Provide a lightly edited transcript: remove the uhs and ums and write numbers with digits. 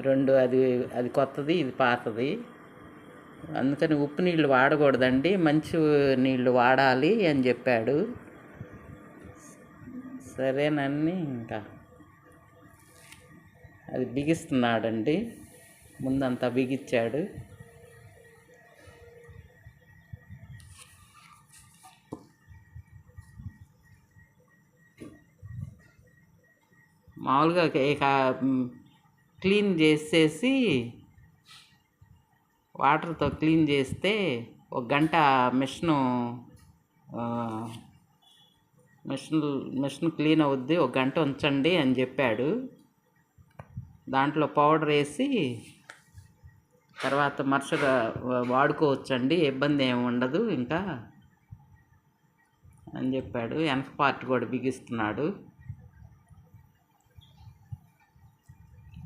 రెండు, అది అది కొత్తది, ఇది పాతది. అందుకని ఉప్పు నీళ్ళు వాడకూడదండి, మంచి నీళ్ళు వాడాలి అని చెప్పాడు. సరేనని ఇంకా అది బిగిస్తున్నాడండి. ముందంతా బిగించాడు. మామూలుగా ఇక క్లీన్ చేసేసి వాటర్తో క్లీన్ చేస్తే 1 గంట మిషన్ క్లీన్ అవుద్ది, 1 గంట ఉంచండి అని చెప్పాడు. దాంట్లో పౌడర్ వేసి తర్వాత మరుసగా వాడుకోవచ్చండి, ఇబ్బంది ఏమి ఉండదు ఇంకా అని చెప్పాడు. వెనక పార్ట్ కూడా బిగిస్తున్నాడు.